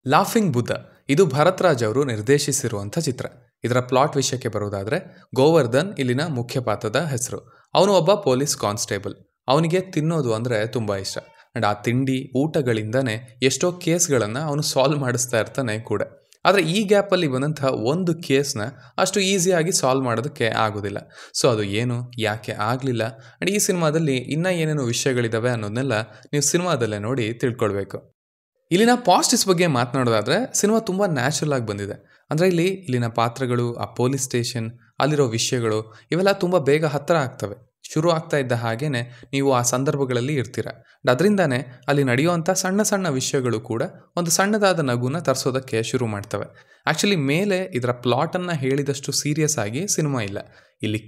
Laughing Buddha ಇದು ಭರತ್ ರಾಜ್ ಅವರು ನಿರ್ದೇಶಿಸಿರುವಂಥ ಚಿತ್ರ. ಇದರ ಪ್ಲಾಟ್ ವಿಷಯಕ್ಕೆ ಬರುವುದಾದರೆ, ಗೋವರ್ಧನ್ ಇಲ್ಲಿನ ಮುಖ್ಯ ಪಾತ್ರದ ಹೆಸರು. ಅವನು ಒಬ್ಬ ಪೊಲೀಸ್ ಕಾನ್ಸ್ಟೇಬಲ್. ಅವನಿಗೆ ತಿನ್ನೋದು ಅಂದರೆ ತುಂಬ ಇಷ್ಟ. ಆ್ಯಂಡ್ ಆ ತಿಂಡಿ ಊಟಗಳಿಂದನೇ ಎಷ್ಟೋ ಕೇಸ್ಗಳನ್ನು ಅವನು ಸಾಲ್ವ್ ಮಾಡಿಸ್ತಾ ಇರ್ತಾನೆ ಕೂಡ. ಆದರೆ ಈ ಗ್ಯಾಪಲ್ಲಿ ಬಂದಂಥ ಒಂದು ಕೇಸ್ನ ಅಷ್ಟು ಈಸಿಯಾಗಿ ಸಾಲ್ವ್ ಮಾಡೋದಕ್ಕೆ ಆಗೋದಿಲ್ಲ. ಸೊ ಅದು ಏನು, ಯಾಕೆ ಆಗಲಿಲ್ಲ, ಆ್ಯಂಡ್ ಈ ಸಿನಿಮಾದಲ್ಲಿ ಇನ್ನೂ ಏನೇನು ವಿಷಯಗಳಿದ್ದಾವೆ ಅನ್ನೋದನ್ನೆಲ್ಲ ನೀವು ಸಿನಿಮಾದಲ್ಲೇ ನೋಡಿ ತಿಳ್ಕೊಳ್ಬೇಕು. ಇಲ್ಲಿನ ಪಾಸಿಟಿವ್ಸ್ ಬಗ್ಗೆ ಮಾತನಾಡೋದಾದರೆ, ಸಿನಿಮಾ ತುಂಬ ನ್ಯಾಚುರಲ್ ಆಗಿ ಬಂದಿದೆ. ಅಂದರೆ ಇಲ್ಲಿನ ಪಾತ್ರಗಳು, ಆ ಪೊಲೀಸ್ ಸ್ಟೇಷನ್, ಅಲ್ಲಿರೋ ವಿಷಯಗಳು ಇವೆಲ್ಲ ತುಂಬ ಬೇಗ ಹತ್ತಿರ ಆಗ್ತವೆ. ಶುರು ಆಗ್ತಾ ಇದ್ದ ಹಾಗೇ ನೀವು ಆ ಸಂದರ್ಭಗಳಲ್ಲಿ ಇರ್ತೀರ. ಅದರಿಂದನೇ ಅಲ್ಲಿ ನಡೆಯುವಂಥ ಸಣ್ಣ ಸಣ್ಣ ವಿಷಯಗಳು ಕೂಡ ಒಂದು ಸಣ್ಣದಾದ ನಗುನ ತರಿಸೋದಕ್ಕೆ ಶುರು ಮಾಡ್ತವೆ. ಆ್ಯಕ್ಚುಲಿ ಮೇಲೆ ಇದರ ಪ್ಲಾಟನ್ನು ಹೇಳಿದಷ್ಟು ಸೀರಿಯಸ್ ಆಗಿ ಸಿನಿಮಾ ಇಲ್ಲ. ಇಲ್ಲಿ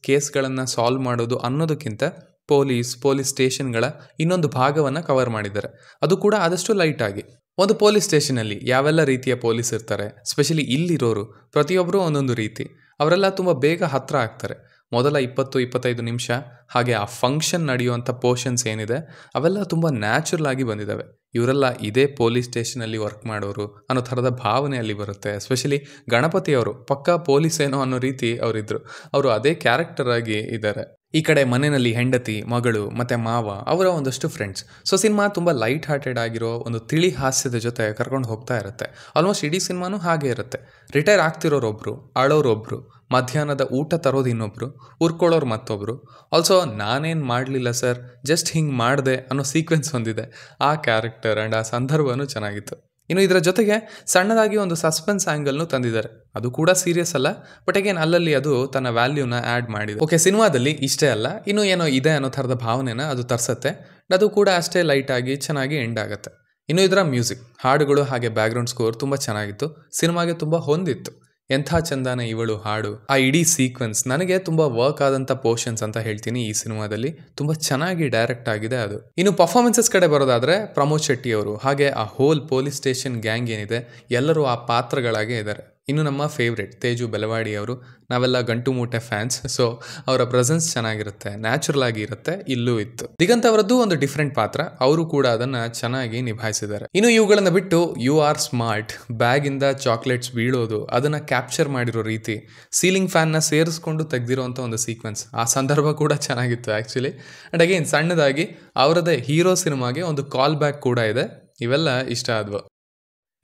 ಕೇಸ್ಗಳನ್ನು ಸಾಲ್ವ್ ಮಾಡೋದು ಅನ್ನೋದಕ್ಕಿಂತ ಪೊಲೀಸ್ ಸ್ಟೇಷನ್ಗಳ ಇನ್ನೊಂದು ಭಾಗವನ್ನು ಕವರ್ ಮಾಡಿದ್ದಾರೆ. ಅದು ಕೂಡ ಆದಷ್ಟು ಲೈಟಾಗಿ. ಒಂದು ಪೊಲೀಸ್ ಸ್ಟೇಷನಲ್ಲಿ ಯಾವೆಲ್ಲ ರೀತಿಯ ಪೊಲೀಸ್ ಇರ್ತಾರೆ, ಸ್ಪೆಷಲಿ ಇಲ್ಲಿರೋರು ಪ್ರತಿಯೊಬ್ಬರೂ ಒಂದೊಂದು ರೀತಿ. ಅವರೆಲ್ಲ ತುಂಬ ಬೇಗ ಹತ್ತಿರ ಆಗ್ತಾರೆ. ಮೊದಲ 20-25 ನಿಮಿಷ ಹಾಗೆ ಆ ಫಂಕ್ಷನ್ ನಡೆಯುವಂಥ ಪೋರ್ಷನ್ಸ್ ಏನಿದೆ ಅವೆಲ್ಲ ತುಂಬ ನ್ಯಾಚುರಲ್ ಆಗಿ ಬಂದಿದ್ದಾವೆ. ಇವರೆಲ್ಲ ಇದೇ ಪೊಲೀಸ್ ಸ್ಟೇಷನಲ್ಲಿ ವರ್ಕ್ ಮಾಡೋರು ಅನ್ನೋ ಥರದ ಭಾವನೆ ಅಲ್ಲಿ ಬರುತ್ತೆ. ಎಸ್ಪೆಷಲಿ ಗಣಪತಿಯವರು ಪಕ್ಕಾ ಪೊಲೀಸ್ ಏನೋ ಅನ್ನೋ ರೀತಿ ಅವರಿದ್ದರು. ಅವರು ಅದೇ ಕ್ಯಾರೆಕ್ಟರ್ ಆಗಿ ಇದ್ದಾರೆ. ಈ ಕಡೆ ಮನೆಯಲ್ಲಿ ಹೆಂಡತಿ, ಮಗಳು ಮತ್ತು ಮಾವ ಅವರ ಒಂದಷ್ಟು ಫ್ರೆಂಡ್ಸ್. ಸೊ ಸಿನಿಮಾ ತುಂಬ ಲೈಟ್ ಹಾರ್ಟೆಡ್ ಆಗಿರೋ ಒಂದು ತಿಳಿ ಹಾಸ್ಯದ ಜೊತೆ ಕರ್ಕೊಂಡು ಹೋಗ್ತಾ ಇರುತ್ತೆ. ಆಲ್ಮೋಸ್ಟ್ ಇಡೀ ಸಿನಿಮಾನೂ ಹಾಗೆ ಇರುತ್ತೆ. ರಿಟೈರ್ ಆಗ್ತಿರೋರೊಬ್ಬರು, ಅಳೋರೊಬ್ಬರು, ಮಧ್ಯಾಹ್ನದ ಊಟ ತರೋದು ಇನ್ನೊಬ್ಬರು, ಉರ್ಕೊಳ್ಳೋರು ಮತ್ತೊಬ್ಬರು. ಆಲ್ಸೋ ನಾನೇನು ಮಾಡಲಿಲ್ಲ ಸರ್, ಜಸ್ಟ್ ಹಿಂಗೆ ಮಾಡಿದೆ ಅನ್ನೋ ಸೀಕ್ವೆನ್ಸ್ ಹೊಂದಿದೆ. ಆ ಕ್ಯಾರೆಕ್ಟರ್ ಆ್ಯಂಡ್ ಆ ಸಂದರ್ಭನೂ ಚೆನ್ನಾಗಿತ್ತು. ಇನ್ನು ಇದರ ಜೊತೆಗೆ ಸಣ್ಣದಾಗಿ ಒಂದು ಸಸ್ಪೆನ್ಸ್ ಆ್ಯಂಗಲ್ನು ತಂದಿದ್ದಾರೆ. ಅದು ಕೂಡ ಸೀರಿಯಸ್ ಅಲ್ಲ, ಬಟ್ ಅಗೇನ್ ಅಲ್ಲಲ್ಲಿ ಅದು ತನ್ನ ವ್ಯಾಲ್ಯೂನ ಆ್ಯಡ್ ಮಾಡಿದೆ. ಓಕೆ, ಸಿನಿಮಾದಲ್ಲಿ ಇಷ್ಟೇ ಅಲ್ಲ, ಇನ್ನೂ ಏನೋ ಇದೆ ಅನ್ನೋ ಥರದ ಭಾವನೆನ ಅದು ತರಿಸುತ್ತೆ. ಅದು ಕೂಡ ಅಷ್ಟೇ ಲೈಟಾಗಿ ಚೆನ್ನಾಗಿ ಎಂಡ್ ಆಗುತ್ತೆ. ಇನ್ನು ಇದರ ಮ್ಯೂಸಿಕ್, ಹಾಡುಗಳು ಹಾಗೆ ಬ್ಯಾಕ್ಗ್ರೌಂಡ್ ಸ್ಕೋರ್ ತುಂಬ ಚೆನ್ನಾಗಿತ್ತು. ಸಿನಿಮಾಗೆ ತುಂಬ ಹೊಂದಿತ್ತು. ಎಂಥ ಚಂದಾನ ಇವಳು ಹಾಡು, ಆ ಇಡೀ ಸೀಕ್ವೆನ್ಸ್ ನನಗೆ ತುಂಬ ವರ್ಕ್ ಆದಂಥ ಪೋರ್ಷನ್ಸ್ ಅಂತ ಹೇಳ್ತೀನಿ. ಈ ಸಿನಿಮಾದಲ್ಲಿ ತುಂಬ ಚೆನ್ನಾಗಿ ಡೈರೆಕ್ಟ್ ಆಗಿದೆ ಅದು. ಇನ್ನು ಪರ್ಫಾರ್ಮೆನ್ಸಸ್ ಕಡೆ ಬರೋದಾದರೆ, ಪ್ರಮೋದ್ ಶೆಟ್ಟಿ ಅವರು ಹಾಗೆ ಆ ಹೋಲ್ ಪೊಲೀಸ್ ಸ್ಟೇಷನ್ ಗ್ಯಾಂಗ್ ಏನಿದೆ ಎಲ್ಲರೂ ಆ ಪಾತ್ರಗಳಾಗೇ ಇದ್ದಾರೆ. ಇನ್ನು ನಮ್ಮ ಫೇವ್ರೇಟ್ ತೇಜು ಬೆಳವಾಡಿ ಅವರು, ನಾವೆಲ್ಲ ಗಂಟು ಮೂಟೆ ಫ್ಯಾನ್ಸ್. ಸೊ ಅವರ ಪ್ರೆಸೆನ್ಸ್ ಚೆನ್ನಾಗಿರುತ್ತೆ, ನ್ಯಾಚುರಲ್ ಆಗಿ ಇರುತ್ತೆ. ಇಲ್ಲೂ ಇತ್ತು. ದಿಗಂತ್ ಅವರದ್ದು ಒಂದು ಡಿಫ್ರೆಂಟ್ ಪಾತ್ರ, ಅವರು ಕೂಡ ಅದನ್ನು ಚೆನ್ನಾಗಿ ನಿಭಾಯಿಸಿದ್ದಾರೆ. ಇನ್ನು ಇವುಗಳನ್ನು ಬಿಟ್ಟು ಯು ಆರ್ ಸ್ಮಾರ್ಟ್, ಬ್ಯಾಗಿಂದ ಚಾಕ್ಲೇಟ್ಸ್ ಬೀಳೋದು, ಅದನ್ನು ಕ್ಯಾಪ್ಚರ್ ಮಾಡಿರೋ ರೀತಿ, ಸೀಲಿಂಗ್ ಫ್ಯಾನ್ನ ಸೇರಿಸ್ಕೊಂಡು ತೆಗೆದಿರೋಂಥ ಒಂದು ಸೀಕ್ವೆನ್ಸ್, ಆ ಸಂದರ್ಭ ಕೂಡ ಚೆನ್ನಾಗಿತ್ತು ಆ್ಯಕ್ಚುಲಿ. ಆ್ಯಂಡ್ ಅಗೇನ್ ಸಣ್ಣದಾಗಿ ಅವರದೇ ಹೀರೋ ಸಿನಿಮಾಗೆ ಒಂದು ಕಾಲ್ ಬ್ಯಾಕ್ ಕೂಡ ಇದೆ. ಇವೆಲ್ಲ ಇಷ್ಟ ಆದ್ವು.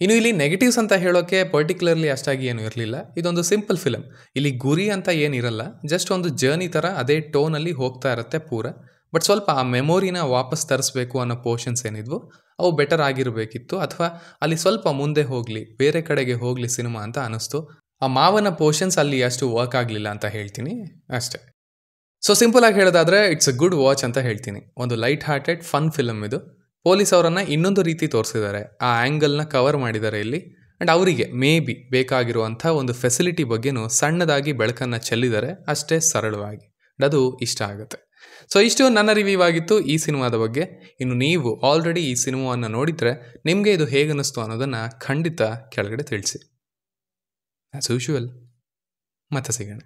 ಇನ್ನು ಇಲ್ಲಿ ನೆಗೆಟಿವ್ಸ್ ಅಂತ ಹೇಳೋಕ್ಕೆ ಪರ್ಟಿಕ್ಯುಲರ್ಲಿ ಅಷ್ಟಾಗಿ ಏನು ಇರಲಿಲ್ಲ. ಇದೊಂದು ಸಿಂಪಲ್ ಫಿಲಮ್. ಇಲ್ಲಿ ಗುರಿ ಅಂತ ಏನಿರಲ್ಲ, ಜಸ್ಟ್ ಒಂದು ಜರ್ನಿ ಥರ ಅದೇ ಟೋನಲ್ಲಿ ಹೋಗ್ತಾ ಇರುತ್ತೆ ಪೂರ. ಬಟ್ ಸ್ವಲ್ಪ ಆ ಮೆಮೊರಿನ ವಾಪಸ್ ತರಿಸ್ಬೇಕು ಅನ್ನೋ ಪೋರ್ಷನ್ಸ್ ಏನಿದ್ವು ಅವು ಬೆಟರ್ ಆಗಿರಬೇಕಿತ್ತು, ಅಥವಾ ಅಲ್ಲಿ ಸ್ವಲ್ಪ ಮುಂದೆ ಹೋಗಲಿ, ಬೇರೆ ಕಡೆಗೆ ಹೋಗಲಿ ಸಿನಿಮಾ ಅಂತ ಅನ್ನಿಸ್ತು. ಆ ಮಾವನ ಪೋರ್ಷನ್ಸ್ ಅಲ್ಲಿ ಅಷ್ಟು ವರ್ಕ್ ಆಗಲಿಲ್ಲ ಅಂತ ಹೇಳ್ತೀನಿ ಅಷ್ಟೇ. ಸೊ ಸಿಂಪಲ್ ಆಗಿ ಹೇಳೋದಾದರೆ ಇಟ್ಸ್ ಅ ಗುಡ್ ವಾಚ್ ಅಂತ ಹೇಳ್ತೀನಿ. ಒಂದು ಲೈಟ್ ಹಾರ್ಟೆಡ್ ಫನ್ ಫಿಲಮ್ ಇದು. ಪೊಲೀಸ್ ಅವರನ್ನು ಇನ್ನೊಂದು ರೀತಿ ತೋರಿಸಿದ್ದಾರೆ, ಆ ಆ್ಯಂಗಲ್ನ ಕವರ್ ಮಾಡಿದ್ದಾರೆ ಇಲ್ಲಿ. ಆ್ಯಂಡ್ ಅವರಿಗೆ ಮೇ ಬಿ ಬೇಕಾಗಿರುವಂಥ ಒಂದು ಫೆಸಿಲಿಟಿ ಬಗ್ಗೆನೂ ಸಣ್ಣದಾಗಿ ಬೆಳಕನ್ನು ಚೆಲ್ಲಿದ್ದಾರೆ, ಅಷ್ಟೇ ಸರಳವಾಗಿ. ಅದು ಇಷ್ಟ ಆಗುತ್ತೆ. ಸೊ ಇಷ್ಟು ನನ್ನ ರಿವ್ಯೂ ಆಗಿತ್ತು ಈ ಸಿನಿಮಾದ ಬಗ್ಗೆ. ಇನ್ನು ನೀವು ಆಲ್ರೆಡಿ ಈ ಸಿನಿಮಾವನ್ನು ನೋಡಿದರೆ ನಿಮಗೆ ಇದು ಹೇಗನ್ನಿಸ್ತು ಅನ್ನೋದನ್ನು ಖಂಡಿತ ಕೆಳಗಡೆ ತಿಳಿಸಿ. ಆ್ಯಸ್ ಯೂಶುವಲ್ ಮತ್ತೆ ಸಿಗೋಣ.